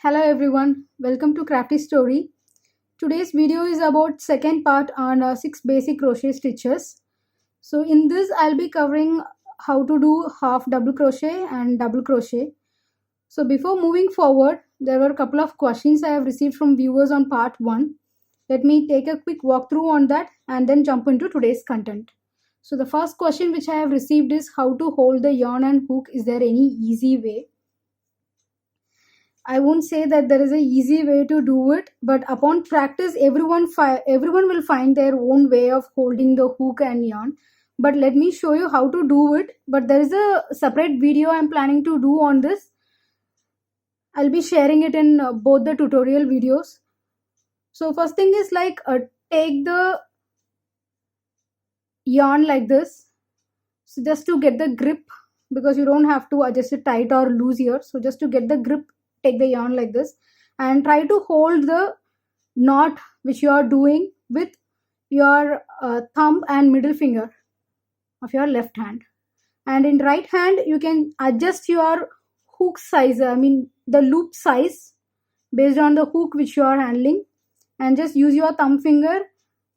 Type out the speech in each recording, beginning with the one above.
Hello everyone, welcome to Crafty Story. Today's video is about second part on 6 basic crochet stitches. So in this I'll be covering how to do half double crochet and double crochet. So before moving forward, there were a couple of questions I have received from viewers on part 1. Let me take a quick walkthrough on that and then jump into today's content. So the first question which I have received is how to hold the yarn and hook. Is there any easy way? I won't say that there is a easy way to do it, but upon practice, everyone will find their own way of holding the hook and yarn. But let me show you how to do it. But there is a separate video I'm planning to do on this. I'll be sharing it in both the tutorial videos. So first thing is take the yarn like this. So just to get the grip, because you don't have to adjust it tight or loose here. So just to get the grip, take the yarn like this and try to hold the knot which you are doing with your thumb and middle finger of your left hand, and in right hand you can adjust your hook size, the loop size based on the hook which you are handling, and just use your thumb finger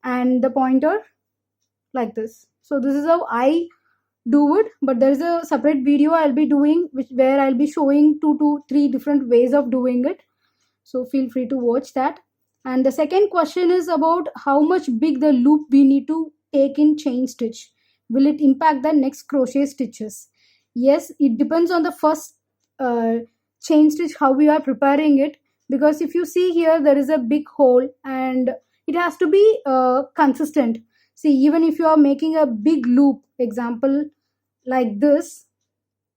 and the pointer like this. So this is how I do it, but there is a separate video I'll be doing where I'll be showing 2 to 3 different ways of doing it, so feel free to watch that. And the second question is about how much big the loop we need to take in chain stitch. Will it impact the next crochet stitches? Yes, it depends on the first chain stitch how we are preparing it, because if you see here there is a big hole and it has to be consistent. See, even if you are making a big loop, example like this,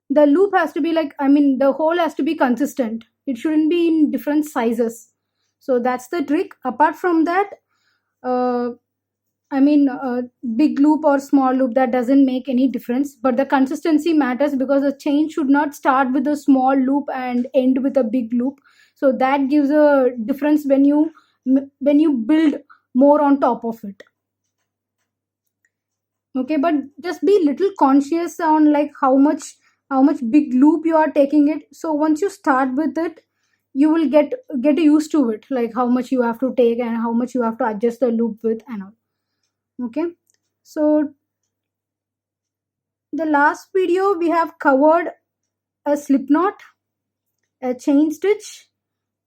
the loop has to be the hole has to be consistent. It shouldn't be in different sizes. So that's the trick. Apart from that, big loop or small loop, that doesn't make any difference, but the consistency matters, because the chain should not start with a small loop and end with a big loop. So that gives a difference when you build more on top of it. Okay, but just be little conscious on how much big loop you are taking it. So once you start with it, you will get used to it, like how much you have to take and how much you have to adjust the loop with and all. Okay, so the last video we have covered a slip knot, a chain stitch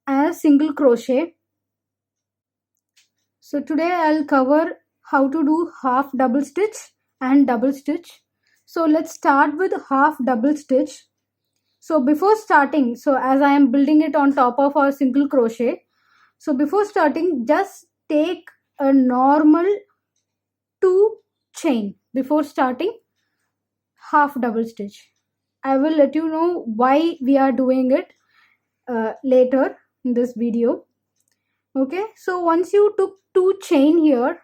and a single crochet. So today I'll cover how to do half double stitch and double stitch. So let's start with half double stitch. So before starting, so as I am building it on top of our single crochet, so before starting, just take a normal 2 chain before starting half double stitch. I will let you know why we are doing it later in this video. Okay, so once you took 2 chain here,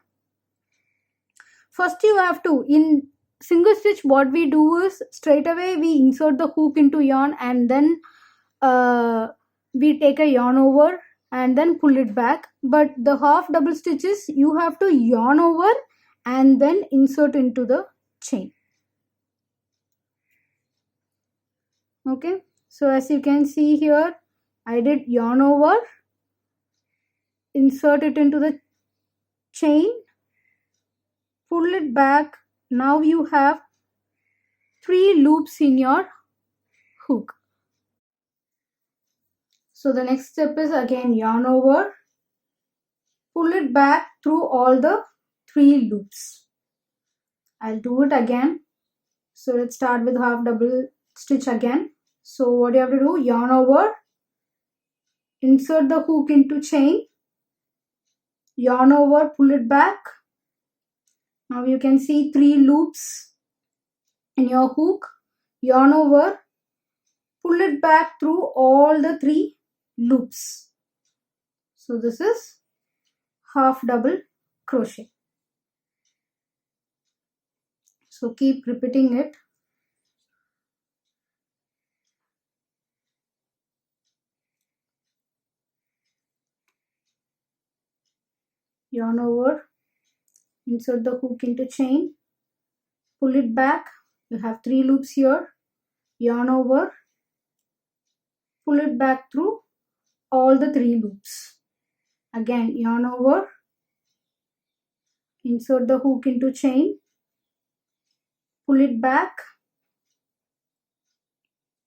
first you have to, in single stitch, what we do is straight away we insert the hook into yarn, and then we take a yarn over and then pull it back. But the half double stitches, you have to yarn over and then insert into the chain. Okay, so as you can see here, I did yarn over, insert it into the chain, pull it back. Now you have 3 loops in your hook. So the next step is again yarn over, pull it back through all the 3 loops. I'll do it again. So let's start with half double stitch again. So what you have to do, yarn over, insert the hook into chain, yarn over, pull it back. Now you can see 3 loops in your hook, yarn over, pull it back through all the 3 loops. So this is half double crochet. So keep repeating it. Yarn over, insert the hook into chain, pull it back. You have 3 loops here, yarn over, pull it back through all the 3 loops. Again, yarn over, insert the hook into chain, pull it back,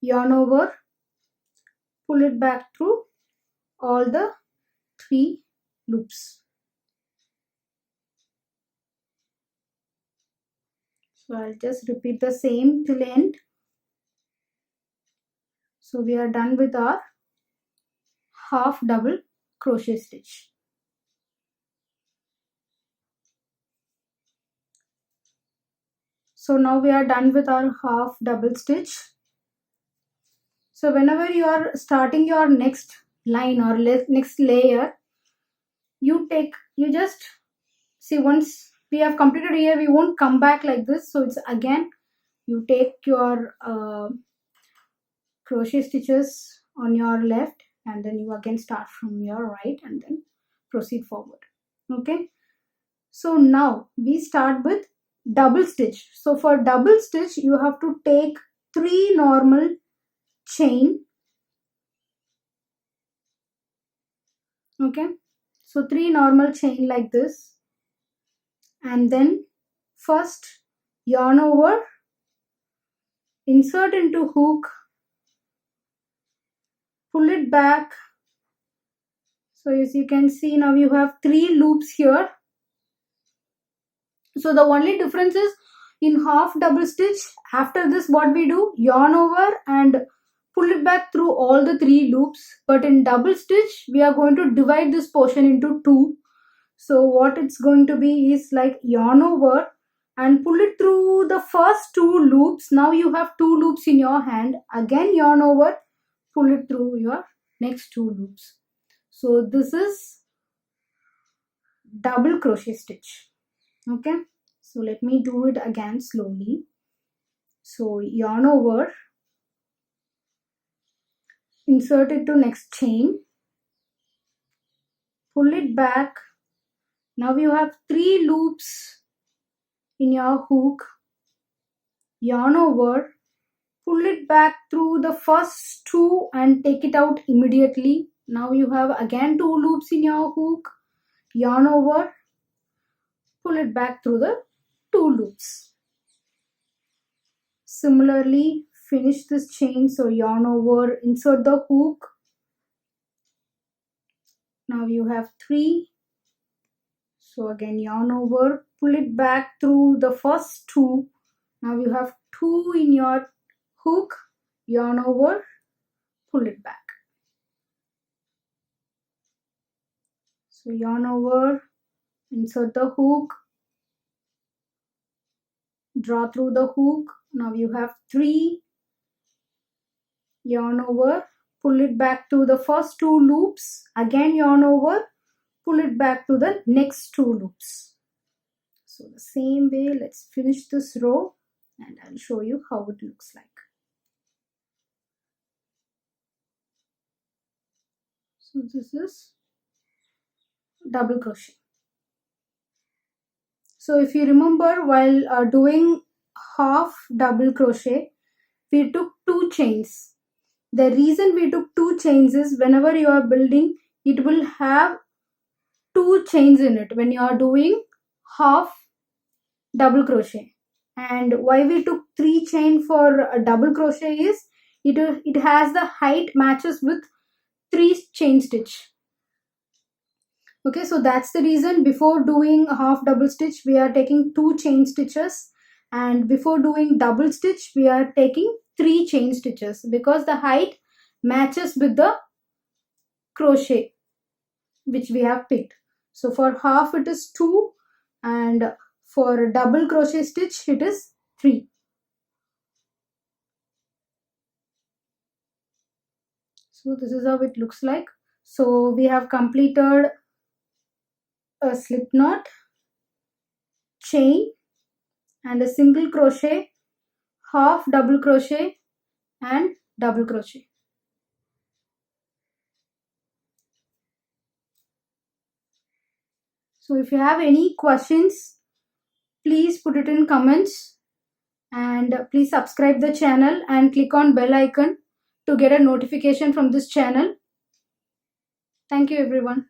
yarn over, pull it back through all the 3 loops. So I'll just repeat the same till end. So we are done with our half double crochet stitch. So now we are done with our half double stitch. So whenever you are starting your next line or next layer, you just see, once we have completed here, we won't come back like this. So it's again, you take your crochet stitches on your left, and then you again start from your right and then proceed forward. Okay, so now we start with double stitch. So for double stitch, you have to take 3 normal chain. Okay, so 3 normal chain like this, and then first yarn over, insert into hook, pull it back. So as you can see, now you have 3 loops here. So the only difference is in half double stitch, after this what we do, yarn over and pull it back through all the 3 loops. But in double stitch, we are going to divide this portion into 2. So what it's going to be is like yarn over and pull it through the first 2 loops. Now you have 2 loops in your hand. Again yarn over, pull it through your next 2 loops. So this is double crochet stitch. Okay, so let me do it again slowly. So yarn over, insert it to next chain, pull it back. Now you have 3 loops in your hook, yarn over, pull it back through the first 2 and take it out immediately. Now you have again 2 loops in your hook, yarn over, pull it back through the 2 loops. Similarly, finish this chain. So yarn over, insert the hook. Now you have 3. So again yarn over, pull it back through the first 2. Now you have 2 in your hook, yarn over, pull it back. So yarn over, insert the hook, draw through the hook. Now you have 3, yarn over, pull it back to the first 2 loops, again yarn over, pull it back to the next 2 loops. So the same way, let's finish this row and I'll show you how it looks like. So this is double crochet. So if you remember, while doing half double crochet, we took 2 chains. The reason we took 2 chains is whenever you are building, it will have 2 chains in it when you are doing half double crochet. And why we took 3 chain for a double crochet is it has the height matches with 3 chain stitch. Okay, so that's the reason before doing half double stitch we are taking 2 chain stitches, and before doing double stitch we are taking 3 chain stitches, because the height matches with the crochet which we have picked. So for half it is 2 and for double crochet stitch it is 3. So this is how it looks like. So we have completed a slip knot, chain and a single crochet, half double crochet and double crochet. So if you have any questions, please put it in comments, and please subscribe the channel and click on bell icon to get a notification from this channel. Thank you everyone.